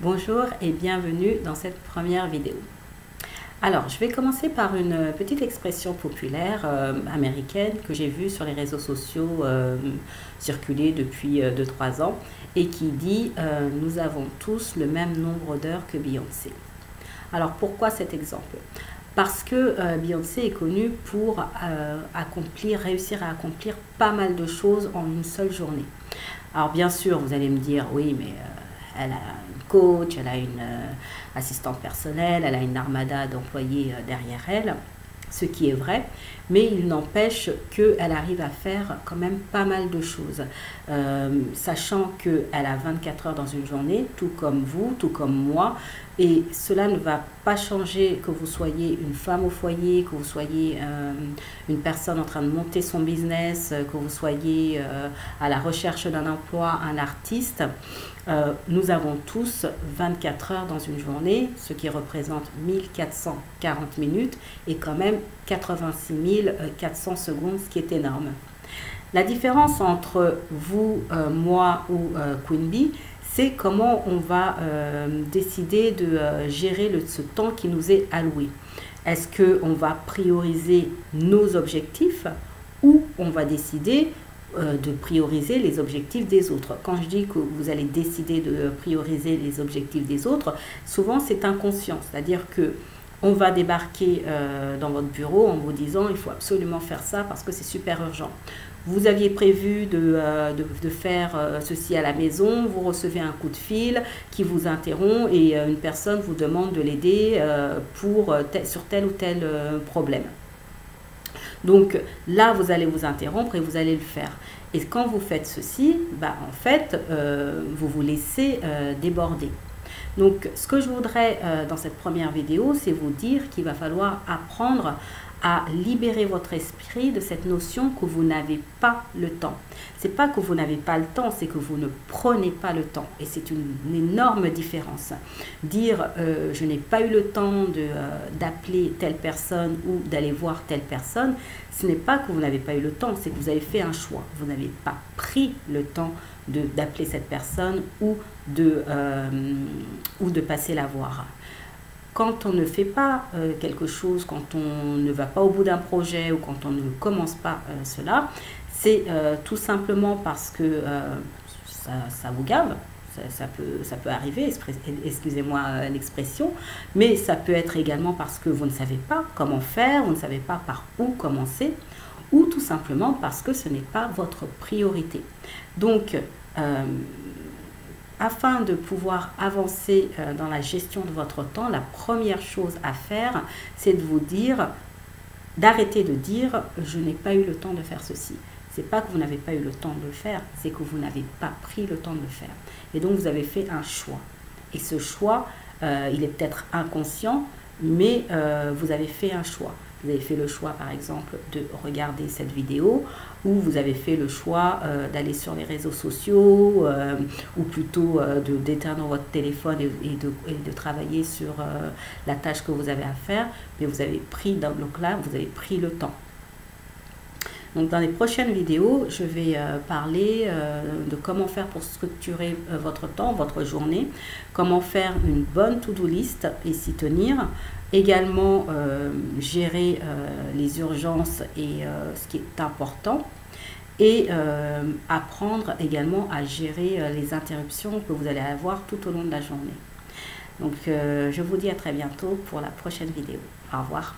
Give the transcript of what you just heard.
Bonjour et bienvenue dans cette première vidéo. Alors, je vais commencer par une petite expression populaire américaine que j'ai vue sur les réseaux sociaux circuler depuis 2-3 ans et qui dit nous avons tous le même nombre d'heures que Beyoncé. Alors, pourquoi cet exemple? Parce que Beyoncé est connue pour réussir à accomplir pas mal de choses en une seule journée. Alors bien sûr, vous allez me dire, oui, mais elle a une coach, elle a une assistante personnelle, elle a une armada d'employés derrière elle, ce qui est vrai, mais il n'empêche qu'elle arrive à faire quand même pas mal de choses, sachant qu'elle a 24 heures dans une journée, tout comme vous, tout comme moi, et cela ne va pas changer que vous soyez une femme au foyer, que vous soyez une personne en train de monter son business, que vous soyez à la recherche d'un emploi, un artiste. Nous avons tous 24 heures dans une journée, ce qui représente 1440 minutes et quand même 86 400 secondes, ce qui est énorme. La différence entre vous, moi ou Queen Bee, c'est comment on va décider de gérer ce temps qui nous est alloué. Est-ce qu'on va prioriser nos objectifs ou on va décider de prioriser les objectifs des autres? Quand je dis que vous allez décider de prioriser les objectifs des autres, souvent c'est inconscient, c'est-à-dire que on va débarquer dans votre bureau en vous disant il faut absolument faire ça parce que c'est super urgent. Vous aviez prévu de faire ceci à la maison, vous recevez un coup de fil qui vous interrompt et une personne vous demande de l'aider sur tel ou tel problème. Donc là, vous allez vous interrompre et vous allez le faire. Et quand vous faites ceci, en fait, vous vous laissez déborder. Donc, ce que je voudrais dans cette première vidéo, c'est vous dire qu'il va falloir apprendre à libérer votre esprit de cette notion que vous n'avez pas le temps. C'est pas que vous n'avez pas le temps, c'est que vous ne prenez pas le temps. Et c'est une énorme différence. Dire je n'ai pas eu le temps d'appeler telle personne ou d'aller voir telle personne, ce n'est pas que vous n'avez pas eu le temps, c'est que vous avez fait un choix. Vous n'avez pas pris le temps d'appeler cette personne ou de passer la voir. Quand on ne fait pas quelque chose, quand on ne va pas au bout d'un projet ou quand on ne commence pas cela, c'est tout simplement parce que ça vous gave. Ça peut arriver, excusez-moi l'expression, mais ça peut être également parce que vous ne savez pas comment faire, vous ne savez pas par où commencer, ou tout simplement parce que ce n'est pas votre priorité. Donc, afin de pouvoir avancer dans la gestion de votre temps, la première chose à faire, c'est d'arrêter de dire « je n'ai pas eu le temps de faire ceci ». Ce n'est pas que vous n'avez pas eu le temps de le faire, c'est que vous n'avez pas pris le temps de le faire. Et donc, vous avez fait un choix. Et ce choix, il est peut-être inconscient, mais vous avez fait un choix. Vous avez fait le choix, par exemple, de regarder cette vidéo, ou vous avez fait le choix d'aller sur les réseaux sociaux, ou plutôt d'éteindre votre téléphone et de travailler sur la tâche que vous avez à faire, mais vous avez pris, donc là, vous avez pris le temps. Donc dans les prochaines vidéos, je vais parler de comment faire pour structurer votre temps, votre journée, comment faire une bonne to-do list et s'y tenir, également gérer les urgences et ce qui est important, et apprendre également à gérer les interruptions que vous allez avoir tout au long de la journée. Donc je vous dis à très bientôt pour la prochaine vidéo. Au revoir.